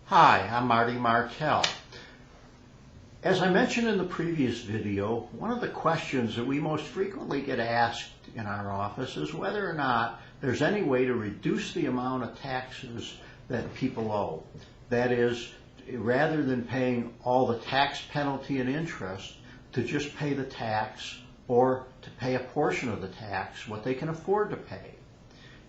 Hi, I'm Marty Martell. As I mentioned in the previous video, one of the questions that we most frequently get asked in our office is whether or not there's any way to reduce the amount of taxes that people owe. That is, rather than paying all the tax penalty and interest, to just pay the tax or to pay a portion of the tax, what they can afford to pay.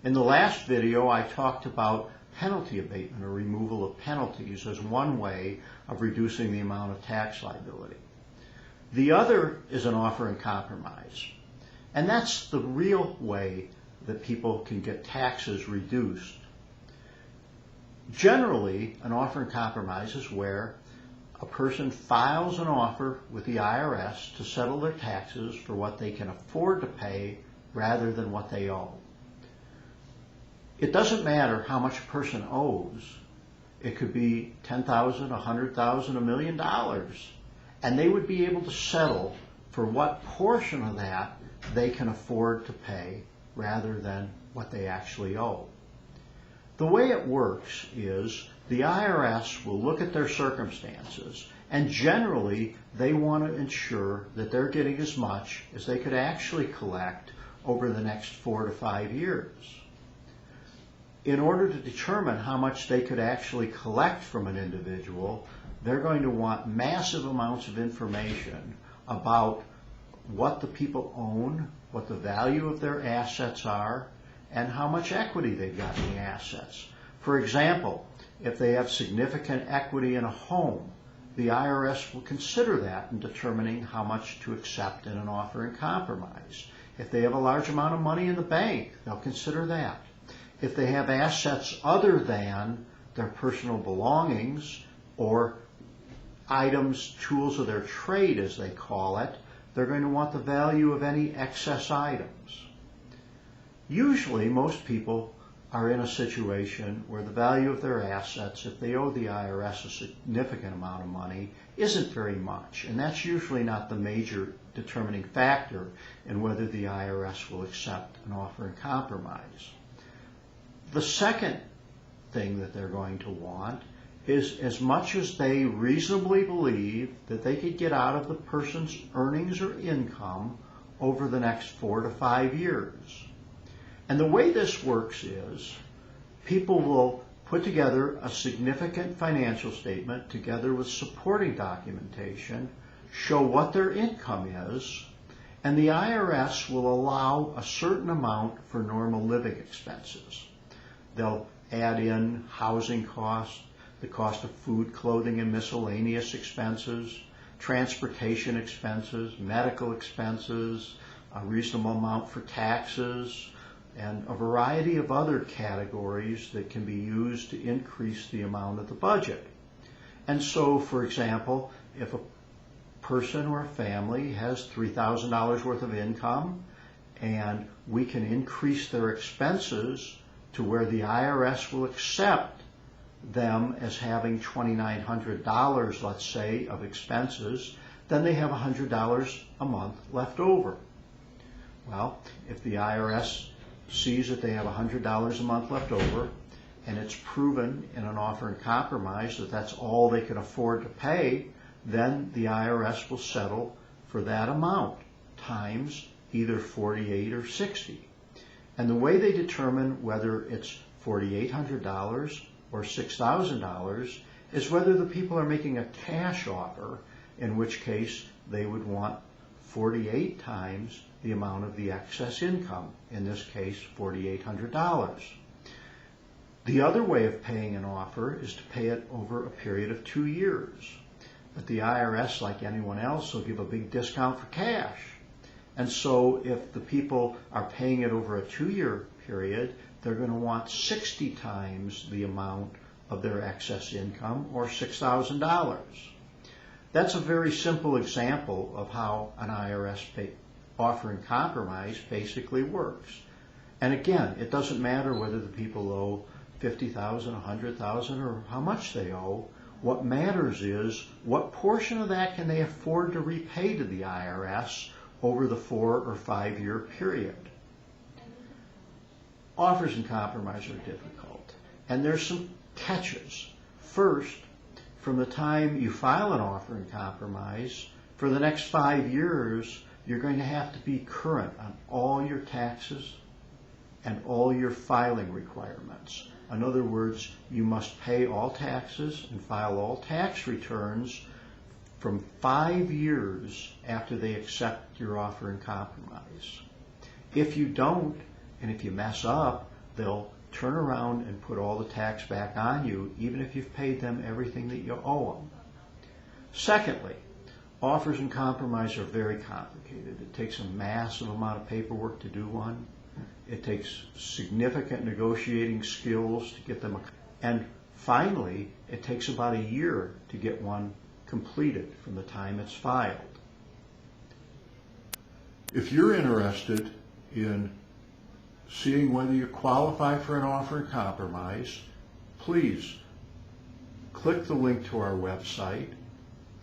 In the last video, I talked about penalty abatement or removal of penalties as one way of reducing the amount of tax liability. The other is an offer in compromise. And that's the real way that people can get taxes reduced. Generally, an offer in compromise is where a person files an offer with the IRS to settle their taxes for what they can afford to pay rather than what they owe. It doesn't matter how much a person owes. It could be $10,000, $100,000, $1 million, and they would be able to settle for what portion of that they can afford to pay rather than what they actually owe. The way it works is the IRS will look at their circumstances, and generally they want to ensure that they're getting as much as they could actually collect over the next 4 to 5 years. In order to determine how much they could actually collect from an individual, they're going to want massive amounts of information about what the people own, what the value of their assets are, and how much equity they've got in the assets. For example, if they have significant equity in a home, the IRS will consider that in determining how much to accept in an offer in compromise. If they have a large amount of money in the bank, they'll consider that. If they have assets other than their personal belongings or items, tools of their trade as they call it, they're going to want the value of any excess items. Usually most people are in a situation where the value of their assets, if they owe the IRS a significant amount of money, isn't very much. And that's usually not the major determining factor in whether the IRS will accept an offer in compromise. The second thing that they're going to want is as much as they reasonably believe that they could get out of the person's earnings or income over the next 4 to 5 years. And the way this works is people will put together a significant financial statement together with supporting documentation, show what their income is, and the IRS will allow a certain amount for normal living expenses. They'll add in housing costs, the cost of food, clothing, and miscellaneous expenses, transportation expenses, medical expenses, a reasonable amount for taxes, and a variety of other categories that can be used to increase the amount of the budget. And so, for example, if a person or a family has $3,000 worth of income and we can increase their expenses to where the IRS will accept them as having $2,900, let's say, of expenses, then they have $100 a month left over. Well, if the IRS sees that they have $100 a month left over, and it's proven in an offer in compromise that that's all they can afford to pay, then the IRS will settle for that amount times either 48 or 60. And the way they determine whether it's $4,800 or $6,000 is whether the people are making a cash offer, in which case they would want 48 times the amount of the excess income, in this case $4,800. The other way of paying an offer is to pay it over a period of 2 years. But the IRS, like anyone else, will give a big discount for cash. And so if the people are paying it over a 2-year period, they're going to want 60 times the amount of their excess income, or $6,000. That's a very simple example of how an IRS offer in compromise basically works. And again, it doesn't matter whether the people owe $50,000, $100,000, or how much they owe. What matters is what portion of that can they afford to repay to the IRS over the 4 or 5 year period. Offers in compromise are difficult, and there's some catches. First, from the time you file an offer in compromise, for the next 5 years, you're going to have to be current on all your taxes and all your filing requirements. In other words, you must pay all taxes and file all tax returns from 5 years after they accept your offer in compromise. If you don't, and if you mess up, they'll turn around and put all the tax back on you, even if you've paid them everything that you owe them. Secondly, offers in compromise are very complicated. It takes a massive amount of paperwork to do one. It takes significant negotiating skills to get them. And finally, it takes about a year to get one completed from the time it's filed. If you're interested in seeing whether you qualify for an offer in compromise, please click the link to our website,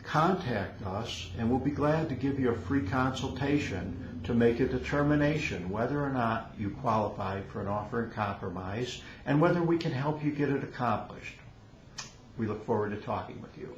contact us, and we'll be glad to give you a free consultation to make a determination whether or not you qualify for an offer in compromise and whether we can help you get it accomplished. We look forward to talking with you.